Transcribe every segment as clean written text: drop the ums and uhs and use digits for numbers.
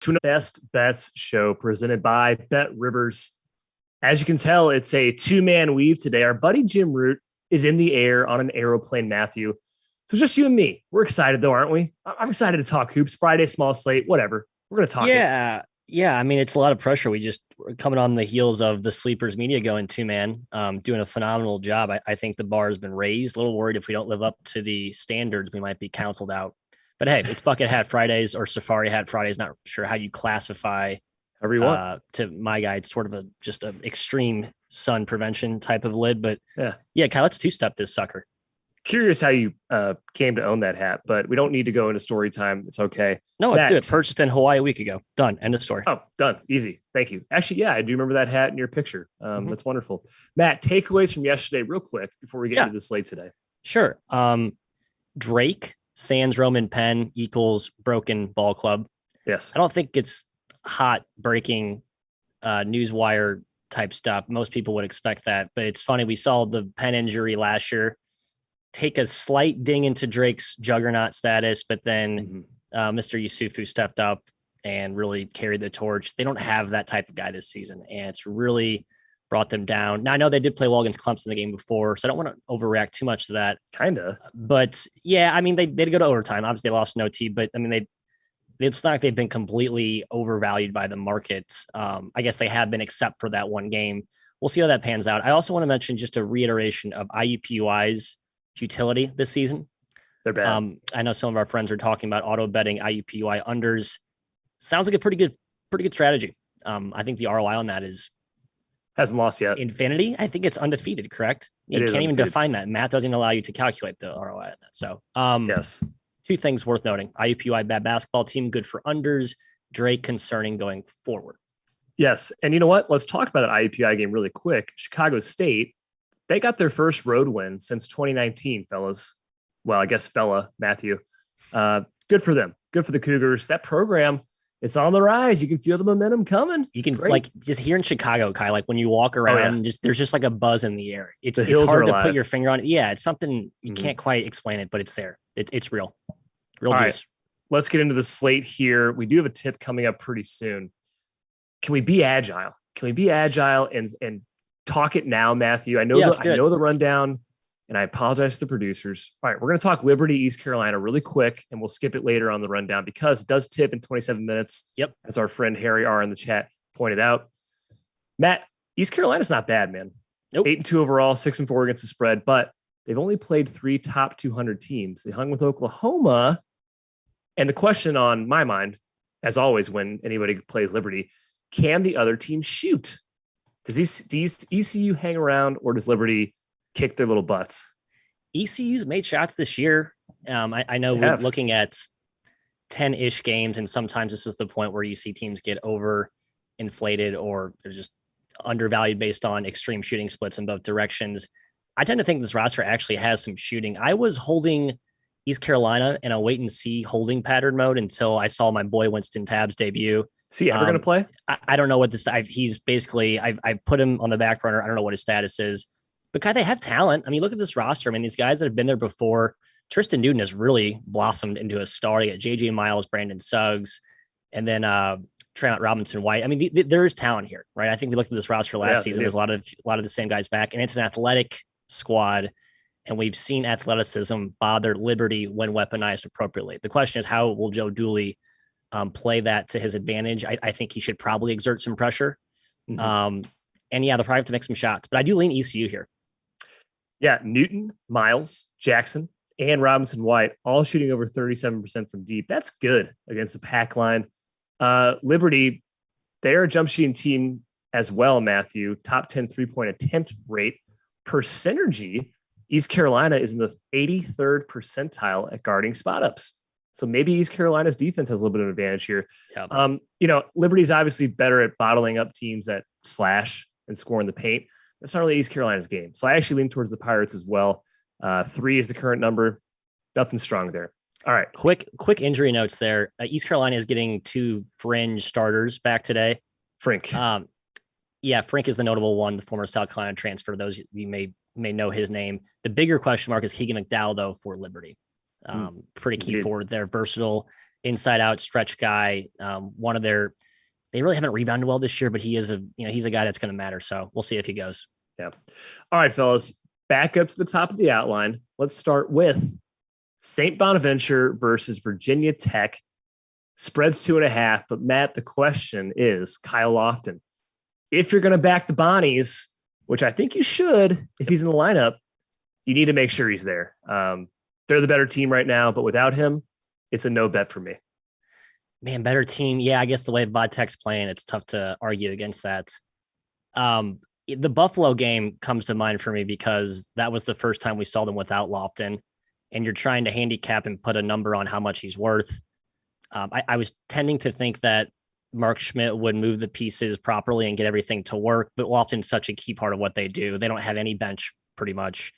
To the Best Bets show presented by BetRivers. As you can tell, it's a two-man weave today. Our buddy Jim Root is in the air on an aeroplane, Matthew. So just you and me. We're excited though, aren't we? I'm excited to talk hoops. Friday, small slate, whatever. We're going to talk it. Yeah. I mean, it's a lot of pressure. We're coming on the heels of the Sleepers Media going two-man, doing a phenomenal job. I think the bar has been raised. A little worried if we don't live up to the standards, we might be counseled out. But hey, it's Bucket Hat Fridays or Safari Hat Fridays. Not sure how you classify. However you want. To my guy, it's sort of just an extreme sun prevention type of lid. But yeah, Kyle, let's two-step this sucker. Curious how you came to own that hat, but we don't need to go into story time. It's okay. No, let's do it. Purchased in Hawaii a week ago. Done. End of story. Oh, done. Easy. Thank you. Actually, yeah, I do remember that hat in your picture. That's wonderful. Matt, takeaways from yesterday real quick before we get into the slate today. Sure. Drake, sans Roman Penn equals broken ball club. Yes. I don't think it's hot breaking newswire type stuff. Most people would expect that, but it's funny. We saw the Penn injury last year take a slight ding into Drake's juggernaut status, but then Mr. Yusufu stepped up and really carried the torch. They don't have that type of guy this season, and it's really brought them down. Now, I know they did play well against Clemson the game before, so I don't want to overreact too much to that. Kinda. But yeah, I mean, they did go to overtime. Obviously, they lost an OT, but I mean, it's not like they've been completely overvalued by the markets. I guess they have been, except for that one game. We'll see how that pans out. I also want to mention just a reiteration of IUPUI's futility this season. They're bad. I know some of our friends are talking about auto betting IUPUI unders. Sounds like a pretty good strategy. I think the ROI on that hasn't lost yet. Infinity. I think it's undefeated, correct? You can't even define that. Math doesn't allow you to calculate the ROI on that. So yes. Two things worth noting. IUPUI bad basketball team, good for unders. Drake concerning going forward. Yes. And you know what? Let's talk about that IUPUI game really quick. Chicago State, they got their first road win since 2019, fellas. Well, I guess Matthew. Good for them. Good for the Cougars. That program, it's on the rise. You can feel the momentum coming. You can just here in Chicago, Kai, like when you walk around, there's just like a buzz in the air. It's hard to put your finger on it. Yeah, it's something you can't quite explain it, but it's there. It's real. Real juice. Right. Let's get into the slate here. We do have a tip coming up pretty soon. Can we be agile? And talk it now, Matthew? I know the rundown, and I apologize to the producers. All right, we're going to talk Liberty, East Carolina really quick, and we'll skip it later on the rundown because it does tip in 27 minutes. Yep. As our friend Harry R in the chat pointed out. Matt, East Carolina's not bad, man. Nope. 8-2 overall, 6-4 against the spread, but they've only played 3 top 200 teams. They hung with Oklahoma. And the question on my mind, as always, when anybody plays Liberty, can the other team shoot? Does ECU hang around, or does Liberty kick their little butts? ECU's made shots this year. I know we're looking at 10-ish games, and sometimes this is the point where you see teams get over inflated or they're just undervalued based on extreme shooting splits in both directions. I tend to think this roster actually has some shooting. I was holding East Carolina in a wait and see holding pattern mode until I saw my boy Winston Tabbs debut. Is he ever going to play? I don't know what this. He's basically. I put him on the back burner. I don't know what his status is, but they have talent. I mean, look at this roster. I mean, these guys that have been there before. Tristan Newton has really blossomed into a star. You got J.J. Miles, Brandon Suggs, and then Tremont Robinson White. I mean, there is talent here, right? I think we looked at this roster last season. There's a lot of the same guys back, and it's an athletic squad. And we've seen athleticism bother Liberty when weaponized appropriately. The question is, how will Joe Dooley play that to his advantage? I think he should probably exert some pressure. And they'll probably have to make some shots. But I do lean ECU here. Yeah, Newton, Miles, Jackson, and Robinson White all shooting over 37% from deep. That's good against the pack line. Liberty, they're a jump shooting team as well, Matthew. Top 10 3-point attempt rate per synergy. East Carolina is in the 83rd percentile at guarding spot ups. So maybe East Carolina's defense has a little bit of an advantage here. Yeah. Liberty's obviously better at bottling up teams that slash and score in the paint. That's not really East Carolina's game. So I actually lean towards the Pirates as well. 3 is the current number. Nothing strong there. All right. Quick injury notes there. East Carolina is getting 2 fringe starters back today. Frink. Frink is the notable one, the former South Carolina transfer. Those you may know his name. The bigger question mark is Keegan McDowell, though, for Liberty. Pretty key forward there, versatile. inside out stretch guy. They really haven't rebounded well this year, but he's a guy that's going to matter. So we'll see if he goes. Yeah. All right, fellas, back up to the top of the outline. Let's start with St. Bonaventure versus Virginia Tech. Spreads 2.5. But Matt, the question is Kyle Lofton. If you're going to back the Bonnies, which I think you should, if he's in the lineup, you need to make sure he's there. They're the better team right now, but without him, it's a no bet for me. Man, better team. Yeah, I guess the way Vodtek's playing, it's tough to argue against that. The Buffalo game comes to mind for me because that was the first time we saw them without Lofton, and you're trying to handicap and put a number on how much he's worth. I was tending to think that Mark Schmidt would move the pieces properly and get everything to work, but Lofton's such a key part of what they do. They don't have any bench pretty much.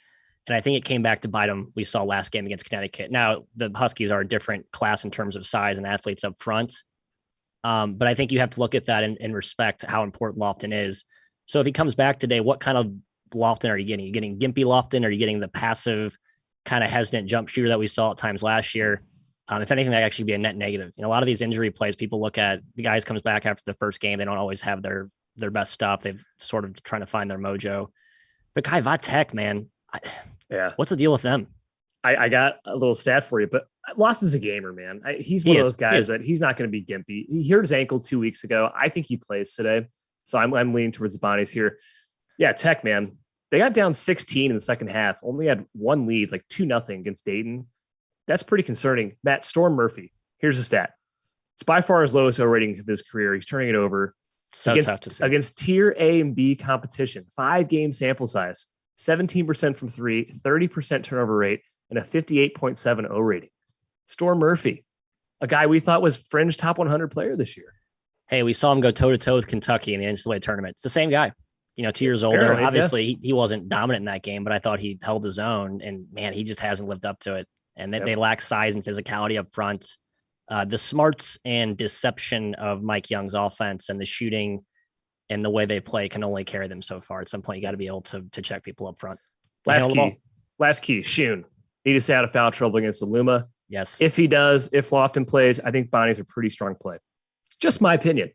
And I think it came back to bite them. We saw last game against Connecticut. Now, the Huskies are a different class in terms of size and athletes up front. But I think you have to look at that and respect how important Lofton is. So if he comes back today, what kind of Lofton are you getting? Are you getting gimpy Lofton? Or are you getting the passive, kind of hesitant jump shooter that we saw at times last year? If anything, that actually be a net negative. A lot of these injury plays, people look at the guys comes back after the first game. They don't always have their best stuff. They've sort of trying to find their mojo. But Kai Vodtek, man, what's the deal with them? I got a little stat for you, but Lofton's a gamer, man. He's one of those guys that he's not going to be gimpy. He hurt his ankle 2 weeks ago. I think he plays today. So I'm leaning towards the Bonnies here. Yeah, Tech, man. They got down 16 in the second half. Only had one lead, like 2-0 against Dayton. That's pretty concerning. Matt, Storm Murphy. Here's the stat. It's by far his lowest O rating of his career. He's turning it over so tough to see. Against tier A and B competition. 5-game sample size. 17% from three, 30% turnover rate, and a 58.7 O rating. Storm Murphy, a guy we thought was fringe top 100 player this year. Hey, we saw him go toe-to-toe with Kentucky in the NCAA tournament. It's the same guy. 2 years older. Obviously, he wasn't dominant in that game, but I thought he held his own. And, man, he just hasn't lived up to it. And they lack size and physicality up front. The smarts and deception of Mike Young's offense and the shooting and the way they play can only carry them so far. At some point, you got to be able to check people up front. Last key, Shun. Need to stay out of foul trouble against Aluma. Yes. If he does, if Lofton plays, I think Bonnie's a pretty strong play. Just my opinion.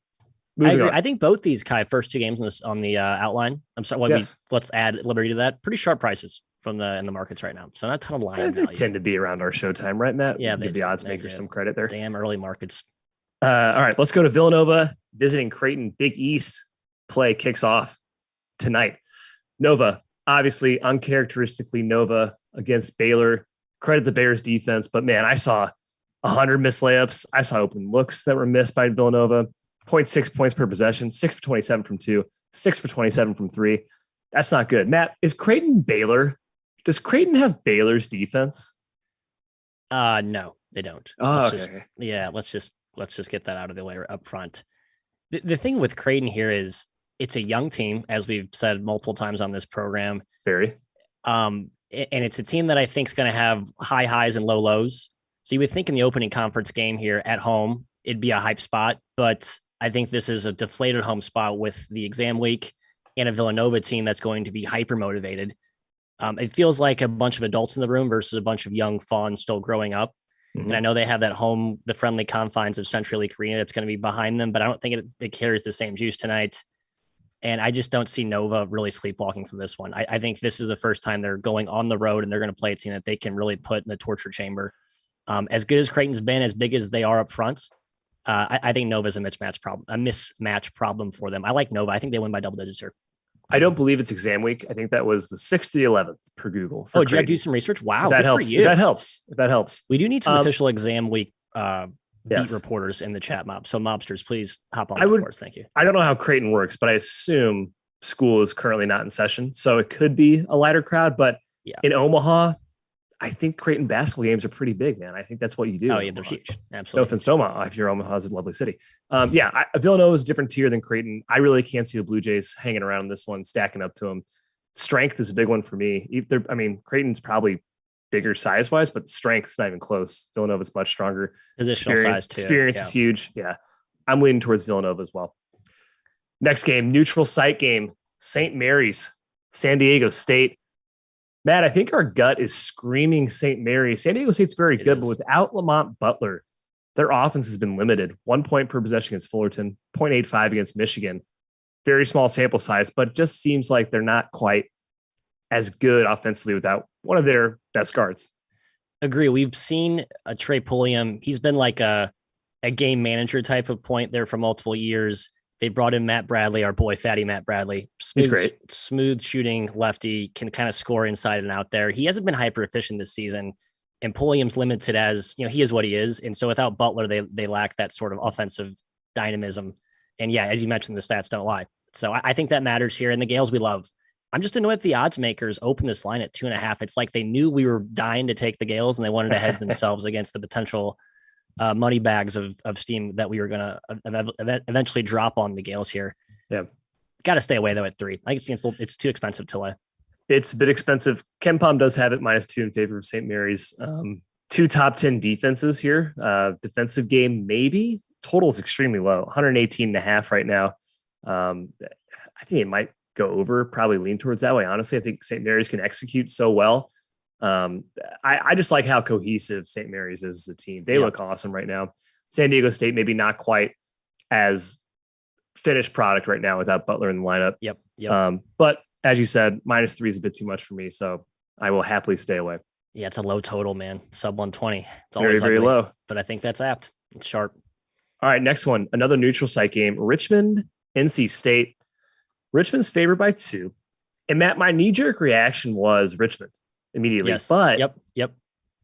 I agree. I think both these first two games on the outline. I'm sorry. Let's add Liberty to that. Pretty sharp prices in the markets right now. So not a ton of line value. They tend to be around our showtime, right, Matt? Yeah, give the odds makers some credit there. Damn early markets. All right, let's go to Villanova visiting Creighton. Big East play kicks off tonight. Nova, obviously uncharacteristically Nova against Baylor. Credit the Bears defense, but man, I saw 100 missed layups. I saw open looks that were missed by Villanova. 0.6 points per possession, 6 for 27 from 2, 6 for 27 from 3. That's not good. Matt, is Creighton Baylor? Does Creighton have Baylor's defense? No, they don't. Let's just get that out of the way up front. The thing with Creighton here is it's a young team, as we've said multiple times on this program. Very. And it's a team that I think is going to have high highs and low lows. So you would think in the opening conference game here at home, it'd be a hype spot, but I think this is a deflated home spot with the exam week and a Villanova team that's going to be hyper motivated. It feels like a bunch of adults in the room versus a bunch of young fawns still growing up. Mm-hmm. And I know they have that home, the friendly confines of Central League Arena that's going to be behind them, but I don't think it carries the same juice tonight. And I just don't see Nova really sleepwalking from this one. I think this is the first time they're going on the road and they're going to play a team that they can really put in the torture chamber. As good as Creighton's been, as big as they are up front, I think Nova's a mismatch problem for them. I like Nova. I think they win by double digits here. I don't believe it's exam week. I think that was the 6th to the 11th per Google. Did you do some research? Wow. If that helps. If that helps. We do need some official exam week beat reporters in the chat mob. So mobsters, please hop on for us. Thank you. I don't know how Creighton works, but I assume school is currently not in session. So it could be a lighter crowd, but in Omaha, I think Creighton basketball games are pretty big, man. I think that's what you do. Oh, yeah, they're huge. Absolutely. No offense to Omaha. If you're Omaha's a lovely city. Villanova is a different tier than Creighton. I really can't see the Blue Jays hanging around in this one, stacking up to them. Strength is a big one for me. Creighton's probably bigger size-wise, but strength's not even close. Villanova's much stronger. Positional size, too. Experience is huge. Yeah. I'm leaning towards Villanova as well. Next game, neutral site game, St. Mary's, San Diego State. Matt, I think our gut is screaming St. Mary's. San Diego State's very good, but without Lamont Butler, Their offense has been limited. 1 point per possession against Fullerton, 0.85 against Michigan. Very small sample size, but just seems like they're not quite as good offensively without one of their best guards. Agree. We've seen Trey Pulliam. He's been like a game manager type of point there for multiple years. They brought in Matt Bradley, our boy, fatty Matt Bradley. He's great. Smooth shooting lefty, can kind of score inside and out there. He hasn't been hyper efficient this season, and Pulliam's limited as, he is what he is. And so without Butler, they lack that sort of offensive dynamism. And yeah, as you mentioned, the stats don't lie. So I think that matters here. And the Gales we love. I'm just annoyed the odds makers opened this line at 2.5. It's like they knew we were dying to take the Gales and they wanted to hedge themselves against the potential money bags of steam that we were going to eventually drop on the Gales here. Yeah. Got to stay away though at 3. I think it's too expensive to lay. It's a bit expensive. KenPom does have it -2 in favor of St. Mary's. 2 top 10 defenses here. Defensive game, maybe. Total is extremely low, 118.5 right now. I think it might go over, probably lean towards that way. Honestly, I think St. Mary's can execute so well. I just like how cohesive St. Mary's is as a team. They look awesome right now. San Diego State, maybe not quite as finished product right now without Butler in the lineup. Yep. But as you said, -3 is a bit too much for me. So I will happily stay away. Yeah, it's a low total, man. Sub 120. It's Very, always very ugly, low. but I think that's apt. It's sharp. All right, next one, another neutral site game. Richmond, NC State. Richmond's favored by 2. And Matt, my knee-jerk reaction was Richmond immediately. Yes. But Yep.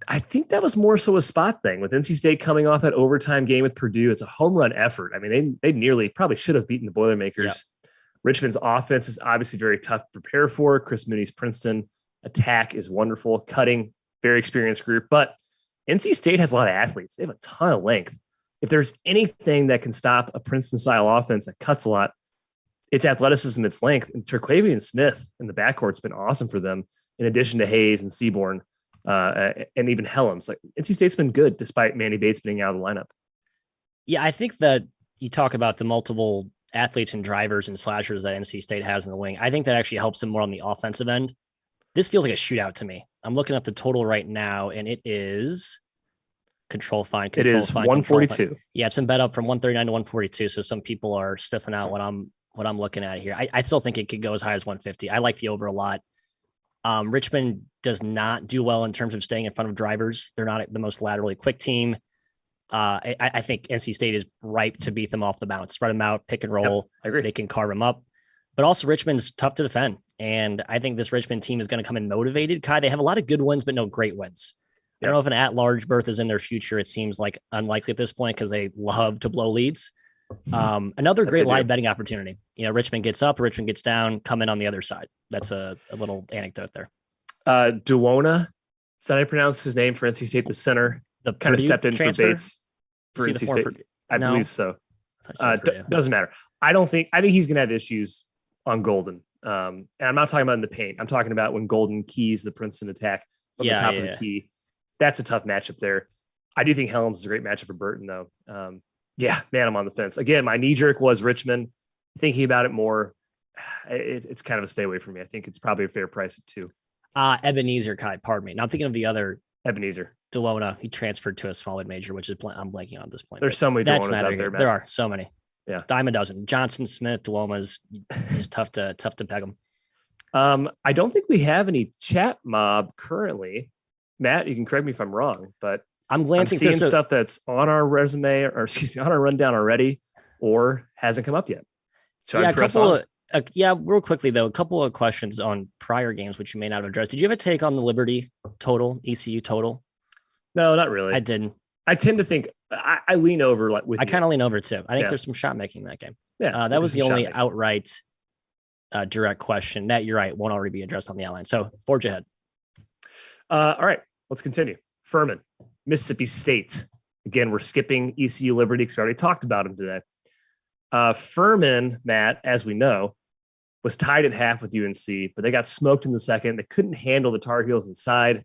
I think that was more so a spot thing with NC State coming off that overtime game with Purdue. It's a home run effort. I mean, they nearly probably should have beaten the Boilermakers. Yep. Richmond's offense is obviously very tough to prepare for. Chris Mooney's Princeton attack is wonderful. Cutting, very experienced group. But NC State has a lot of athletes. They have a ton of length. If there's anything that can stop a Princeton-style offense that cuts a lot, it's athleticism, it's length. And Terquavian Smith in the backcourt's been awesome for them, in addition to Hayes and Seaborn and even Helms. Like, NC State's been good despite Manny Bates being out of the lineup. Yeah, I think that you talk about the multiple athletes and drivers and slashers that NC State has in the wing. I think that actually helps them more on the offensive end. This feels like a shootout to me. I'm looking at the total right now, and it is control fine. It is 142. Yeah, it's been bet up from 139 to 142. So some people are stiffing out what I'm looking at here. I still think it could go as high as 150. I like the over a lot. Richmond does not do well in terms of staying in front of drivers. They're not the most laterally quick team. I think NC State is ripe to beat them off the bounce, spread them out, pick and roll. Yep, I agree. They can carve them up. But also Richmond's tough to defend. And I think this Richmond team is going to come in motivated. Kai, they have a lot of good wins, but no great wins. I don't know if an at-large berth is in their future. It seems like unlikely at this point because they love to blow leads. Another great live betting opportunity. Richmond gets up, Richmond gets down, come in on the other side. That's a little anecdote there. Duona, is that how I pronounce his name for NC State? The center the kind of stepped in transfer? for Bates for NC State. I believe so. Doesn't matter. I think he's going to have issues on Golden. And I'm not talking about in the paint. I'm talking about when Golden keys the Princeton attack on the top of the key. That's a tough matchup there. I do think Helms is a great matchup for Burton, though. I'm on the fence. Again, my knee jerk was Richmond. Thinking about it more, it's kind of a stay away from me. I think it's probably a fair price at 2. Ebenezer, Kai, pardon me. Now I'm thinking of the other Ebenezer. Delona. He transferred to a small mid-major, which is I'm blanking on at this point. There's so many Delonas out there, man. There are so many. Yeah. Dime a dozen. Johnson, Smith, Duoma's is tough to peg them. I don't think we have any chat mob currently. Matt, you can correct me if I'm wrong, but I'm glancing seeing stuff that's on our resume or on our rundown already or hasn't come up yet. So real quickly though, a couple of questions on prior games, which you may not have addressed. Did you have a take on the Liberty total, ECU total? No, not really. I didn't. I tend to think I lean over I kind of lean over too. I think there's some shot making in that game. Yeah. That was the only outright direct question. That you're right. Won't already be addressed on the outline. So forge ahead. All right, let's continue. Furman, Mississippi State. Again, we're skipping ECU Liberty because we already talked about them today. Furman, Matt, as we know, was tied at half with UNC, but they got smoked in the second. They couldn't handle the Tar Heels inside.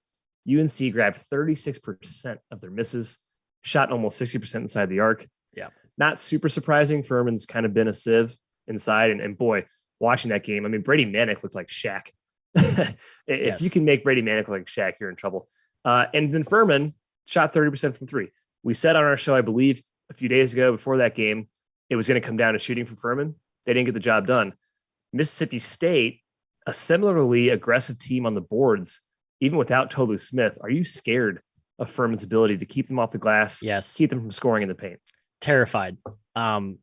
UNC grabbed 36% of their misses, shot almost 60% inside the arc. Yeah. Not super surprising. Furman's kind of been a sieve inside. And boy, watching that game, I mean, Brady Manick looked like Shaq. If you can make Brady Manick look like Shaq, you're in trouble. And then Furman shot 30% from 3. We said on our show, I believe a few days ago before that game, it was going to come down to shooting for Furman. They didn't get the job done. Mississippi State, a similarly aggressive team on the boards, even without Tolu Smith. Are you scared of Furman's ability to keep them off the glass? Yes. Keep them from scoring in the paint? Terrified. In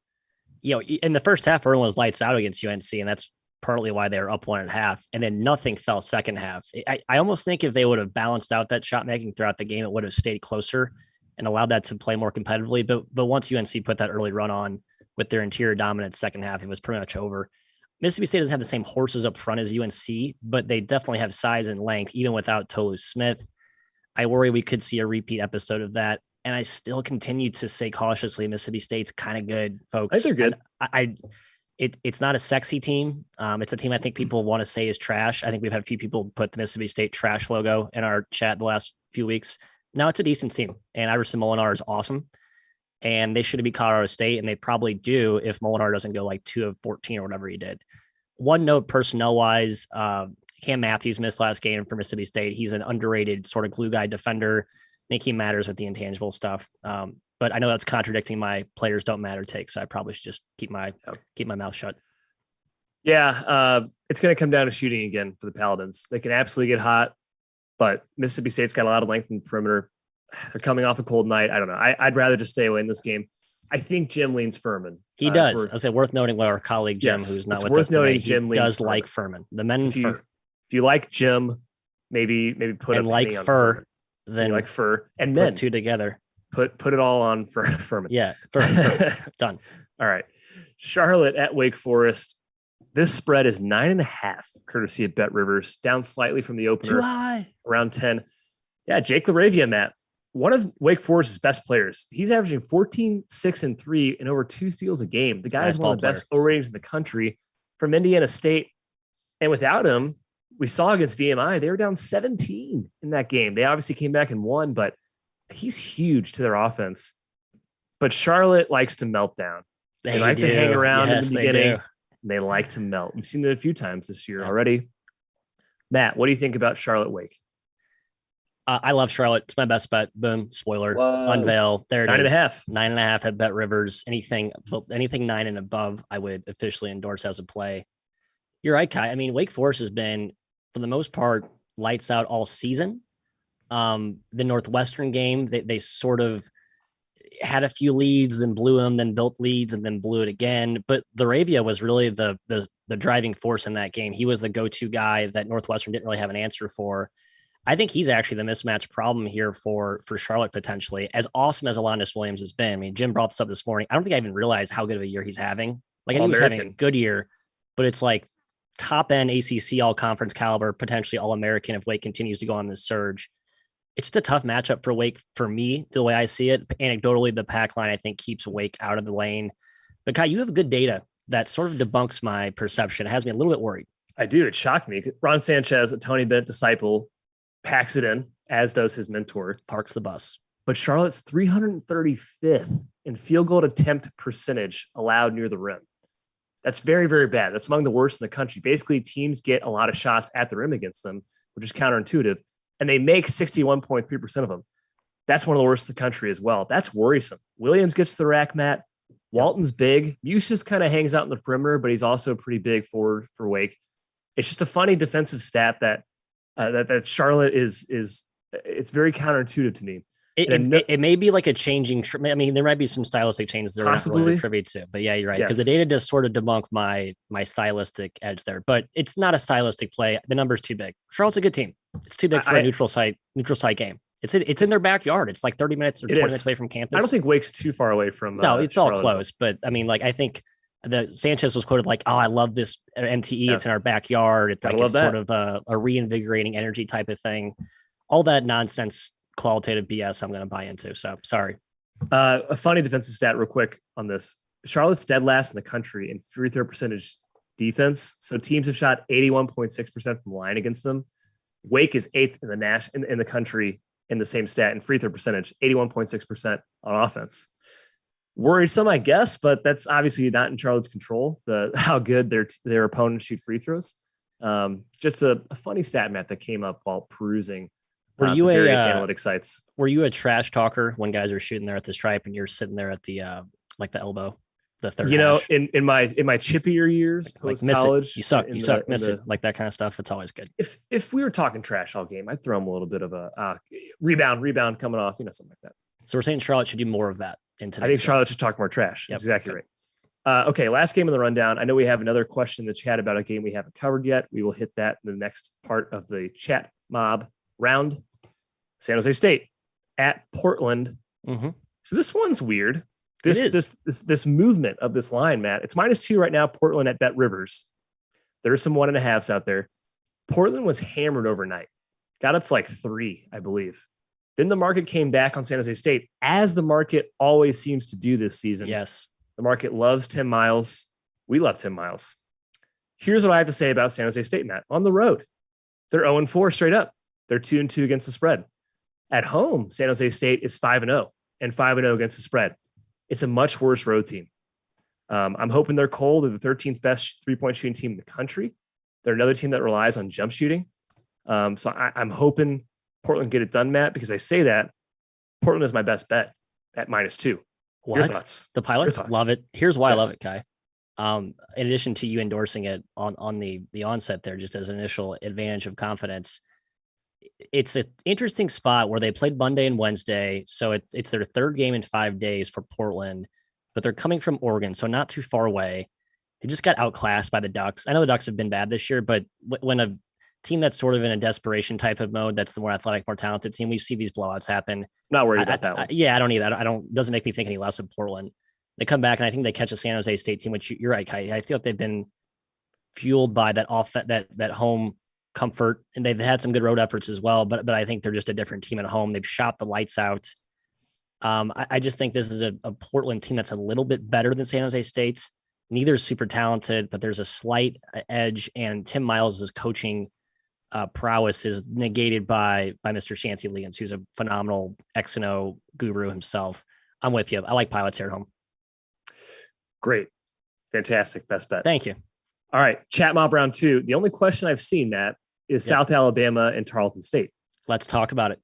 the first half, everyone was lights out against UNC, and that's partly why they were up 1.5. And then nothing fell second half. I almost think if they would have balanced out that shot making throughout the game, it would have stayed closer and allowed that to play more competitively. But once UNC put that early run on with their interior dominant second half, it was pretty much over. Mississippi State doesn't have the same horses up front as UNC, but they definitely have size and length, even without Tolu Smith. I worry we could see a repeat episode of that. And I still continue to say cautiously, Mississippi State's kind of good, folks. I think they're good. It's not a sexy team. It's a team I think people want to say is trash. I think we've had a few people put the Mississippi State trash logo in our chat the last few weeks. Now it's a decent team, and Iverson Molinar is awesome. And they should beat Colorado State, and they probably do if Molinar doesn't go like 2 of 14 or whatever he did. One note personnel-wise, Cam Matthews missed last game for Mississippi State. He's an underrated sort of glue guy defender. I think he matters with the intangible stuff. But I know that's contradicting my players don't matter take, so I probably should just keep my mouth shut. Yeah, it's going to come down to shooting again for the Paladins. They can absolutely get hot, but Mississippi State's got a lot of length in the perimeter. They're coming off a cold night. I don't know. I'd rather just stay away in this game. I think Jim leans Furman. He does. I said worth noting what our colleague Jim, who's not with us today, Jim does Furman. Like Furman. The men if you like Jim, maybe put and a like on Fur, then you like Fur and men two together. Put it all on for Furman. Yeah, Furman. Done. All right, Charlotte at Wake Forest. This spread is 9.5, courtesy of BetRivers, down slightly from the opener. Too high. Around 10. Yeah, Jake LaRavia, Matt, one of Wake Forest's best players. He's averaging 14, 6, and 3 and over 2 steals a game. The guy is one of the best O ratings in the country from Indiana State. And without him, we saw against VMI, they were down 17 in that game. They obviously came back and won, but he's huge to their offense. But Charlotte likes to melt down. They like to hang around in the beginning. They like to melt. We've seen it a few times this year already. Matt, what do you think about Charlotte Wake? I love Charlotte. It's my best bet. Boom. Spoiler. Whoa. Unveil. There it 9.5. is. 9.5 at BetRivers. Anything 9 and above, I would officially endorse as a play. You're right, Kai. I mean, Wake Forest has been, for the most part, lights out all season. The Northwestern game, they sort of had a few leads, then blew them, then built leads, and then blew it again. But LaRavia was really the driving force in that game. He was the go-to guy that Northwestern didn't really have an answer for. I think he's actually the mismatch problem here for Charlotte potentially. As awesome as Alondas Williams has been, I mean, Jim brought this up this morning. I don't think I even realized how good of a year he's having. Like, I think he's having a good year, but it's like top end ACC all-conference caliber, potentially all-American if Wake continues to go on this surge. It's just a tough matchup for Wake for me, the way I see it. Anecdotally, the pack line, I think, keeps Wake out of the lane. But Kai, you have good data that sort of debunks my perception. It has me a little bit worried. I do. It shocked me. Ron Sanchez, a Tony Bennett disciple, packs it in, as does his mentor. Parks the bus. But Charlotte's 335th in field goal attempt percentage allowed near the rim. That's very, very bad. That's among the worst in the country. Basically, teams get a lot of shots at the rim against them, which is counterintuitive, and they make 61.3% of them. That's one of the worst in the country as well. That's worrisome. Williams gets to the rack, Matt. Walton's big. Muse just kind of hangs out in the perimeter, but he's also pretty big forward for Wake. It's just a funny defensive stat that Charlotte is it's very counterintuitive to me. It may be like a changing. I mean, there might be some stylistic changes that we're not really privy to, but yeah, you're right. Because the data does sort of debunk my stylistic edge there, but it's not a stylistic play. The number's too big. Charlotte's a good team. It's too big for a neutral site game. It's in their backyard. It's like 30 minutes or 20 minutes away from campus. I don't think Wake's too far away from. No, it's all close. But I mean, like, I think the Sanchez was quoted like, "Oh, I love this MTE. It's in our backyard. It's like it's sort of a reinvigorating energy type of thing." All that nonsense, qualitative BS, I'm going to buy into. So sorry. A funny defensive stat, real quick on this: Charlotte's dead last in the country in free throw percentage defense. So teams have shot 81.6% from the line against them. Wake is 8th in the in the country in the same stat in free throw percentage, 81.6% on offense. Worrisome, I guess, but that's obviously not in Charlotte's control, how good their opponents shoot free throws. Just a funny stat, Matt, that came up while perusing Were the you various analytic sites. Were you a trash talker when guys are shooting there at the stripe and you're sitting there at the like the elbow, the third? In my chippier years post college, you suck, miss it, like that kind of stuff. It's always good. If we were talking trash all game, I'd throw them a little bit of a rebound coming off, something like that. So we're saying Charlotte should do more of that. I think Charlotte should talk more trash. That's exactly right. Okay, last game of the rundown. I know we have another question in the chat about a game we haven't covered yet. We will hit that in the next part of the chat mob round. San Jose State at Portland. Mm-hmm. So this one's weird. This movement of this line, Matt. It's -2 right now. Portland at BetRivers. There are some 1.5s out there. Portland was hammered overnight. Got up to like 3, I believe. Then the market came back on San Jose State, as the market always seems to do this season. Yes. The market loves Tim Miles. We love Tim Miles. Here's what I have to say about San Jose State, Matt. On the road, they're 0-4 straight up. They're 2-2 against the spread. At home, San Jose State is 5-0 and 5-0 against the spread. It's a much worse road team. I'm hoping they're cold. They're the 13th best three-point shooting team in the country. They're another team that relies on jump shooting. So I'm hoping Portland get it done, Matt, because I say that Portland is my best bet at -2. What? Your thoughts? The Pilots? Love it. Here's why I love it, Kai. In addition to you endorsing it on the onset there, just as an initial advantage of confidence, it's an interesting spot where they played Monday and Wednesday. So it's their third game in 5 days for Portland, but they're coming from Oregon, so not too far away. They just got outclassed by the Ducks. I know the Ducks have been bad this year, but when a team that's sort of in a desperation type of mode, that's the more athletic, more talented team, we see these blowouts happen. Not worried about that one. I don't either. Doesn't make me think any less of Portland. They come back and I think they catch a San Jose State team, which you're right, Kai. I feel like they've been fueled by that home comfort, and they've had some good road efforts as well. But I think they're just a different team at home. They've shot the lights out. I just think this is a Portland team that's a little bit better than San Jose State's. Neither is super talented, but there's a slight edge, and Tim Miles' coaching prowess is negated by Mr. Shancy Leans, who's a phenomenal X and O guru himself. I'm with you. I like Pilots here at home. Great. Fantastic. Best bet. Thank you. All right. Chat mob round 2. The only question I've seen, Matt, is South Alabama and Tarleton State. Let's talk about it.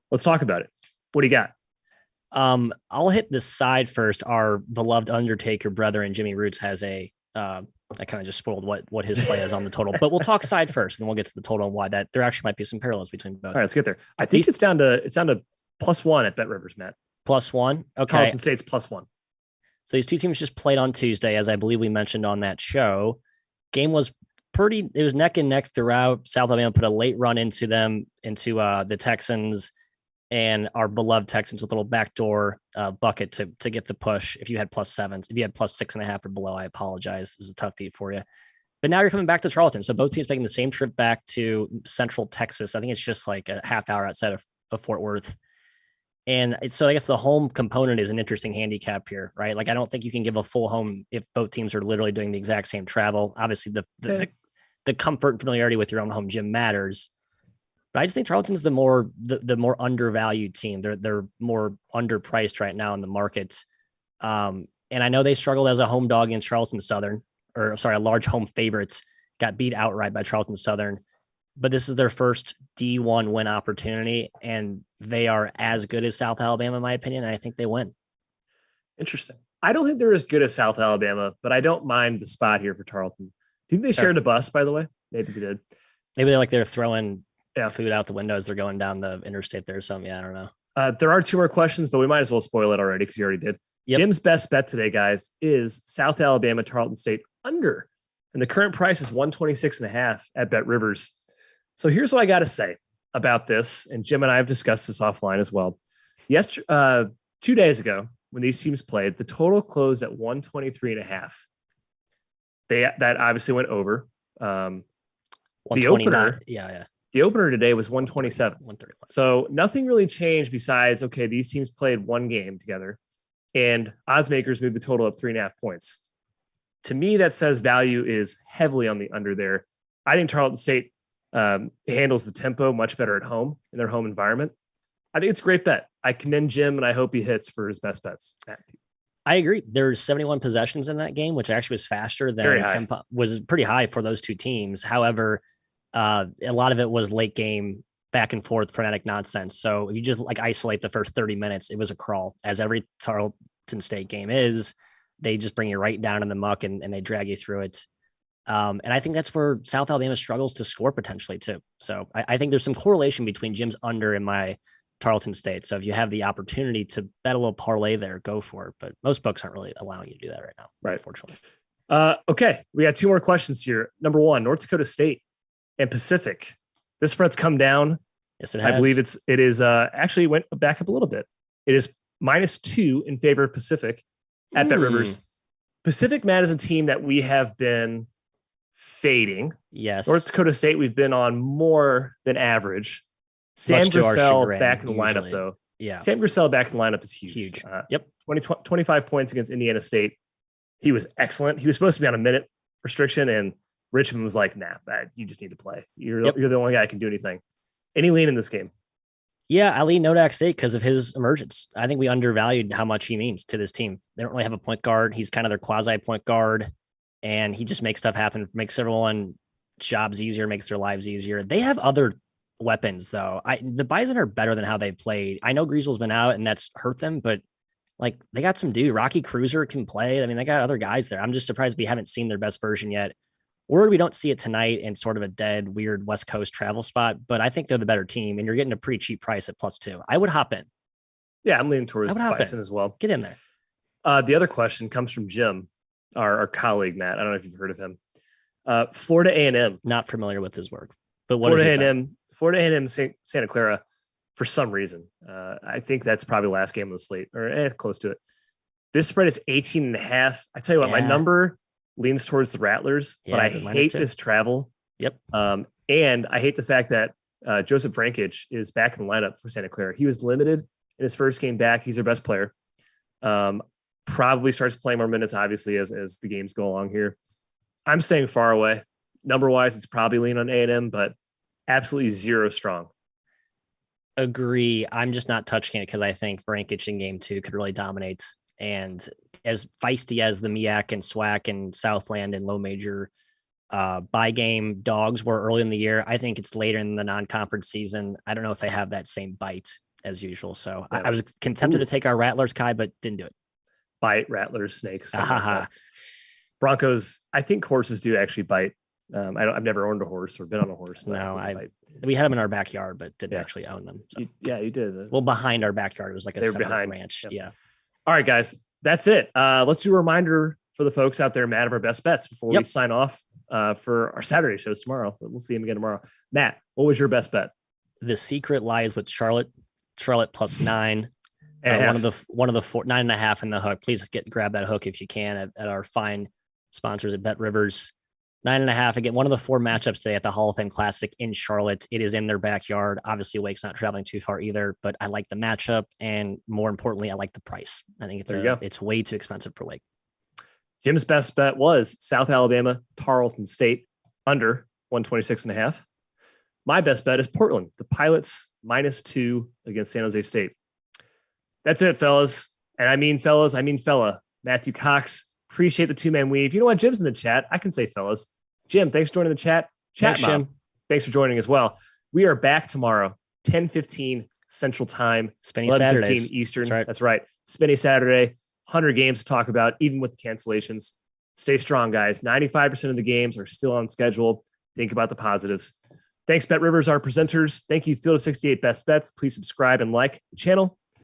What do you got? I'll hit the side first. Our beloved Undertaker brother and Jimmy Roots has a I kind of just spoiled what his play is on the total, but we'll talk side first, and then we'll get to the total and why that there actually might be some parallels between both. All right, let's get there. I think it's down to +1 at BetRivers, Matt. +1. Okay. Tarleton State's +1. So these two teams just played on Tuesday, as I believe we mentioned on that show. Game was it was neck and neck throughout. South Alabama put a late run into the Texans, and our beloved Texans with a little backdoor bucket to get the push. If you had +7s, if you had +6.5 or below, I apologize. This is a tough beat for you. But now you're coming back to Tarleton. So both teams making the same trip back to Central Texas. I think it's just like a half hour outside of Fort Worth. And so I guess the home component is an interesting handicap here, right? Like, I don't think you can give a full home if both teams are literally doing the exact same travel. Obviously, the comfort and familiarity with your own home gym matters. But I just think Tarleton's the more undervalued team. They're more underpriced right now in the market. And I know they struggled as a home dog against Charleston Southern, a large home favorites, got beat outright by Charleston Southern. But this is their first D1 win opportunity, and they are as good as South Alabama, in my opinion, and I think they win. Interesting. I don't think they're as good as South Alabama, but I don't mind the spot here for Tarleton. Do you think they shared a bus, by the way? Maybe they did. Maybe they're throwing food out the window as they're going down the interstate there or something. Yeah, I don't know. There are 2 more questions, but we might as well spoil it already because you already did. Yep. Jim's best bet today, guys, is South Alabama, Tarleton State under. And the current price is 126.5 at BetRivers. So here's what I got to say about this. And Jim and I have discussed this offline as well. 2 days ago, when these teams played, the total closed at 123.5. That obviously went over. The opener, the opener today was 127. 131. So nothing really changed besides, okay, these teams played one game together and odds makers moved the total up 3.5 points. To me, that says value is heavily on the under there. I think Tarleton State handles the tempo much better at home in their home environment. I think it's a great bet. I commend Jim, and I hope he hits for his best bets. I agree. There's 71 possessions in that game, which actually was faster than was pretty high for those two teams. However, a lot of it was late game back and forth frenetic nonsense. So if you just like isolate the first 30 minutes, it was a crawl, as every Tarleton State game is. They just bring you right down in the muck and they drag you through it. And I think that's where South Alabama struggles to score potentially too. So I think there's some correlation between Jim's under and my Tarleton State. So if you have the opportunity to bet a little parlay there, go for it. But most books aren't really allowing you to do that right now, right? Unfortunately. Okay, we got two more questions here. Number one, North Dakota State and Pacific. This spread's come down. Yes, it has. I believe it is actually went back up a little bit. It is -2 in favor of Pacific at BetRivers. Pacific, Matt, is a team that we have been fading. Yes. North Dakota State, we've been on more than average. Sam Grissell back in the lineup, though. Yeah. Sam Grissell back in the lineup is huge. Yep. 25 points against Indiana State. He was excellent. He was supposed to be on a minute restriction, and Richmond was like, nah, you just need to play. You're the only guy that can do anything. Any lean in this game? Yeah, I lean Nodak State because of his emergence. I think we undervalued how much he means to this team. They don't really have a point guard. He's kind of their quasi point guard, and he just makes stuff happen, makes everyone jobs easier, makes their lives easier. They have other weapons, though. The Bison are better than how they played. I know Griesel's been out, and that's hurt them, but like they got some dude. Rocky Cruiser can play. I mean, they got other guys there. I'm just surprised we haven't seen their best version yet. Or we don't see it tonight in sort of a dead, weird West Coast travel spot, but I think they're the better team, and you're getting a pretty cheap price at +2. I would hop in. Yeah, I'm leaning towards the Bison as well. Get in there. The other question comes from Jim, our colleague, Matt. I don't know if you've heard of him. Florida A&M. Not familiar with his work, but what Florida A&M, Santa Clara, for some reason. I think that's probably the last game of the slate, or close to it. This spread is 18.5. I tell you what, my number leans towards the Rattlers, but I hate this travel. Yep. And I hate the fact that Joseph Vrankich is back in the lineup for Santa Clara. He was limited in his first game back. He's their best player. Probably starts playing more minutes, obviously, as the games go along here. I'm staying far away. Number-wise, it's probably lean on A&M, but absolutely zero strong. Agree. I'm just not touching it because I think Vrankich in game 2 could really dominate. And as feisty as the MEAC and SWAC and Southland and low major by game dogs were early in the year, I think it's later in the non-conference season. I don't know if they have that same bite as usual. So I was tempted to take our Rattlers, Kai, but didn't do it. Bite, Rattlers, snakes. Broncos, I think horses do actually bite. I've never owned a horse or been on a horse. No, we had them in our backyard, but didn't actually own them. So. You did. Well, behind our backyard, it was like a separate ranch. Yep. Yeah. All right, guys, that's it. Let's do a reminder for the folks out there, Matt, of our best bets before we sign off for our Saturday shows tomorrow. We'll see him again tomorrow. Matt, what was your best bet? The secret lies with Charlotte +9. One of the 9.5 in the hook. Please grab that hook if you can at our fine sponsors at BetRivers. 9.5. Again, one of the 4 matchups today at the Hall of Fame Classic in Charlotte. It is in their backyard. Obviously, Wake's not traveling too far either, but I like the matchup, and more importantly, I like the price. I think it's way too expensive for Wake. Jim's best bet was South Alabama, Tarleton State under 126.5. My best bet is Portland, the Pilots -2 against San Jose State. That's it, fellas. And I mean fellas, I mean fella. Matthew Cox. Appreciate the 2-man weave. You know what? Jim's in the chat. I can say fellas. Jim, thanks for joining the chat. Chat Mom, thanks for joining as well. We are back tomorrow, 10:15 Central Time, Spinny Saturdays. Eastern. That's right. Spinny Saturday. 100 games to talk about, even with the cancellations. Stay strong, guys. 95% of the games are still on schedule. Think about the positives. Thanks, BetRivers, our presenters. Thank you, Field of 68 Best Bets. Please subscribe and like the channel.